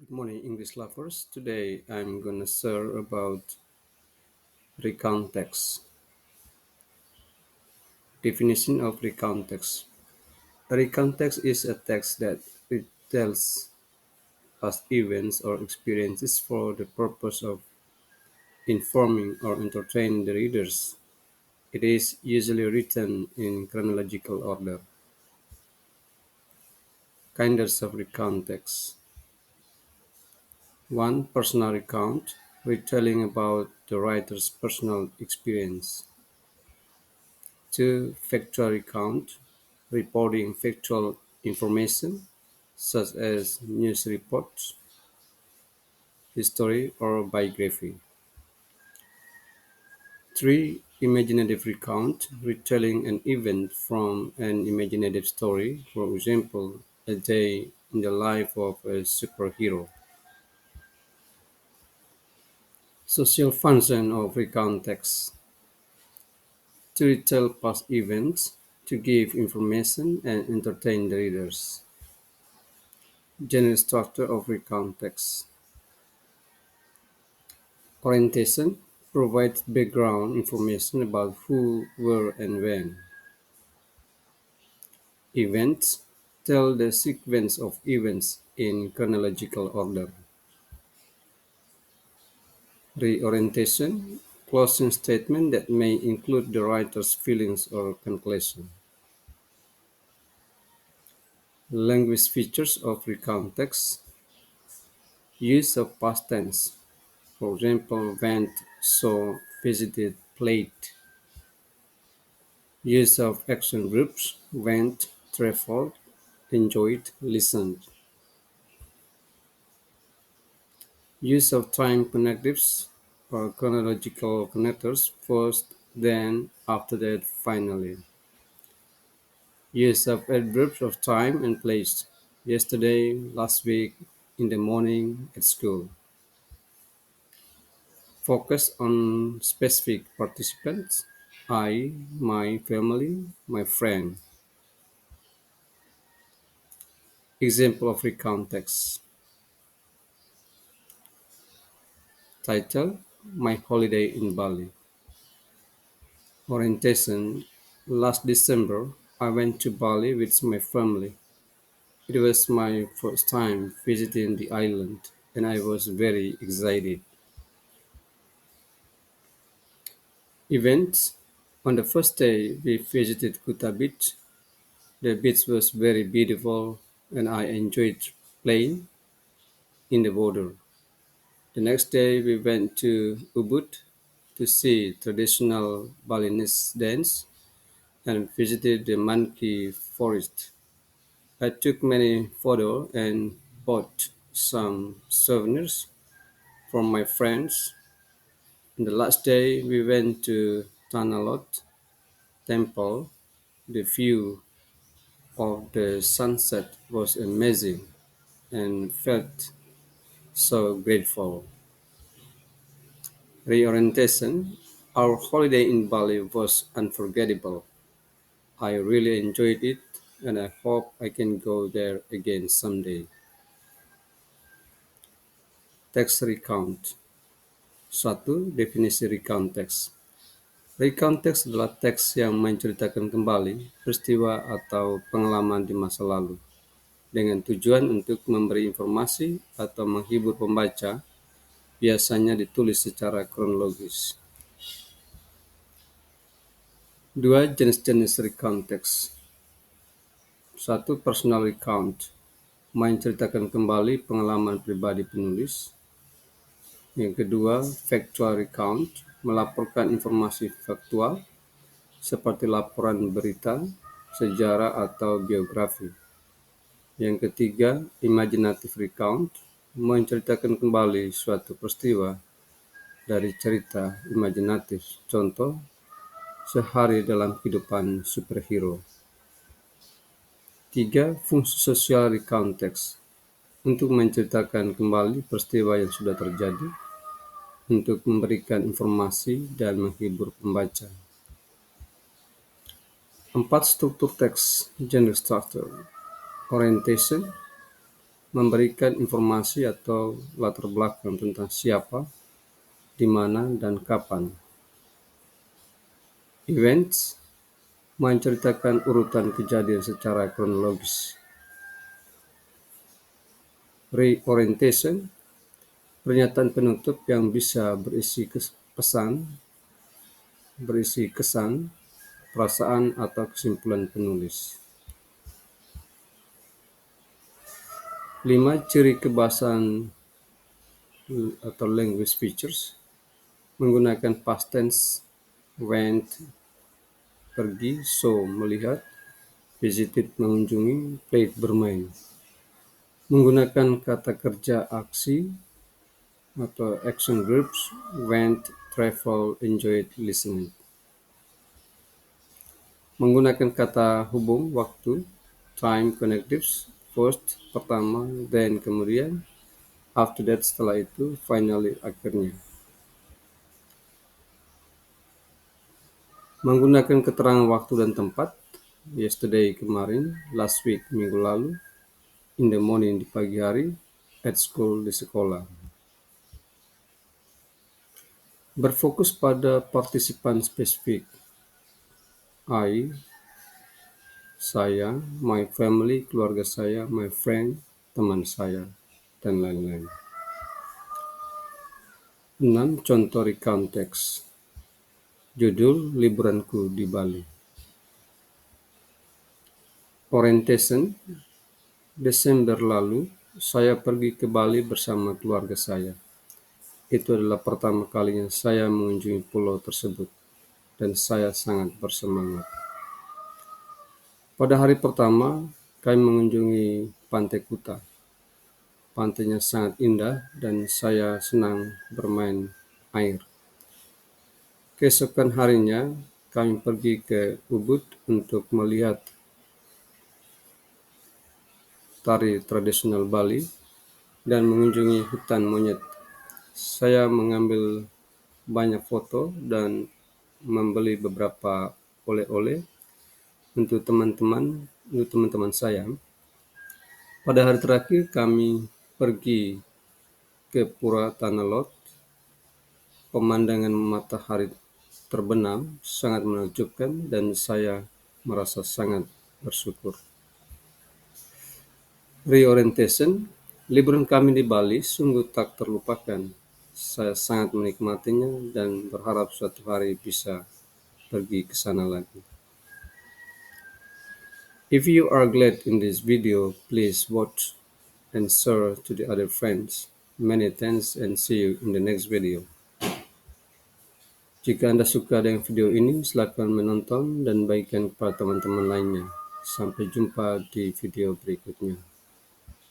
Good morning, English lovers. Today I'm gonna share about recount text. Definition of recount text. A recount text is a text that retells past events or experiences for the purpose of informing or entertaining the readers. It is usually written in chronological order. Kinds of recount text. 1. Personal recount, retelling about the writer's personal experience. 2. Factual recount, reporting factual information such as news reports, history, or biography. 3. Imaginative recount, retelling an event from an imaginative story, for example, a day in the life of a superhero. Social function of recount text, to retell past events, to give information and entertain the readers. General structure of recount text. Orientation provides background information about who, where, and when. Events tell the sequence of events in chronological order. Reorientation closing statement that may include the writer's feelings or conclusion. Language features of recount text. Use of past tense. For example, went, saw, visited, played. Use of action groups: went, traveled, enjoyed, listened. Use of time connectives or chronological connectors: first, then, after that, finally. Use of adverbs of time and place: yesterday, last week, in the morning, at school. Focus on specific participants: I, my family, my friend. Example of recount text. Title: My holiday in Bali. Orientation: last December, I went to Bali with my family. It was my first time visiting the island, and I was very excited. Events: on the first day, we visited Kuta Beach. The beach was very beautiful, and I enjoyed playing in the water. The next day, we went to Ubud to see traditional Balinese dance and visited the monkey forest. I took many photos and bought some souvenirs from my friends. On the last day, we went to Tanalot Temple. The view of the sunset was amazing and felt so grateful. Reorientation: our holiday in Bali was unforgettable. I really enjoyed it and I hope I can go there again someday. Text recount. Satu. Definisi recount text. Recount text adalah teks yang menceritakan kembali peristiwa atau pengalaman di masa lalu dengan tujuan untuk memberi informasi atau menghibur pembaca, biasanya ditulis secara kronologis. Dua jenis-jenis recount text. Satu. Personal recount, menceritakan kembali pengalaman pribadi penulis. Yang kedua, factual recount, melaporkan informasi faktual seperti laporan berita, sejarah, atau biografi. Yang ketiga, imaginative recount, menceritakan kembali suatu peristiwa dari cerita imajinatif. Contoh, sehari dalam kehidupan superhero. Tiga. Fungsi sosial recount text, untuk menceritakan kembali peristiwa yang sudah terjadi, untuk memberikan informasi dan menghibur pembaca. 4. Struktur teks, genre structure. Orientation, memberikan informasi atau latar belakang tentang siapa, di mana, dan kapan. Events menceritakan urutan kejadian secara kronologis. Reorientation, pernyataan penutup yang bisa berisi kesan, perasaan, atau kesimpulan penulis. 5. Ciri kebahasaan atau language features, menggunakan past tense, went, pergi, saw, melihat, visited, mengunjungi, played, bermain. Menggunakan kata kerja aksi atau action verbs, went, travel, enjoyed, listened. Menggunakan kata hubung waktu, time connectives, first, pertama, then, kemudian, after that, setelah itu, finally, akhirnya. Menggunakan keterangan waktu dan tempat, yesterday, kemarin, last week, minggu lalu, in the morning, di pagi hari, at school, di sekolah. Berfokus pada partisipan spesifik, I, saya, my family, keluarga saya, my friend, teman saya, dan lain-lain. 6. Contoh recount text. Judul liburanku di Bali. Orientation, Desember lalu, saya pergi ke Bali bersama keluarga saya. Itu adalah pertama kalinya saya mengunjungi pulau tersebut, dan saya sangat bersemangat. Pada hari pertama, kami mengunjungi Pantai Kuta. Pantainya sangat indah dan saya senang bermain air. Keesokan harinya, kami pergi ke Ubud untuk melihat tari tradisional Bali dan mengunjungi hutan monyet. Saya mengambil banyak foto dan membeli beberapa oleh-oleh untuk teman-teman saya. Pada hari terakhir kami pergi ke Pura Tanah Lot. Pemandangan matahari terbenam sangat menakjubkan dan saya merasa sangat bersyukur. Reorientation, liburan kami di Bali sungguh tak terlupakan. Saya sangat menikmatinya dan berharap suatu hari bisa pergi ke sana lagi. If you are glad in this video, please watch and share to the other friends. Many thanks and see you in the next video. Jika Anda suka dengan video ini, silakan menonton dan bagikan kepada teman-teman lainnya. Sampai jumpa di video berikutnya.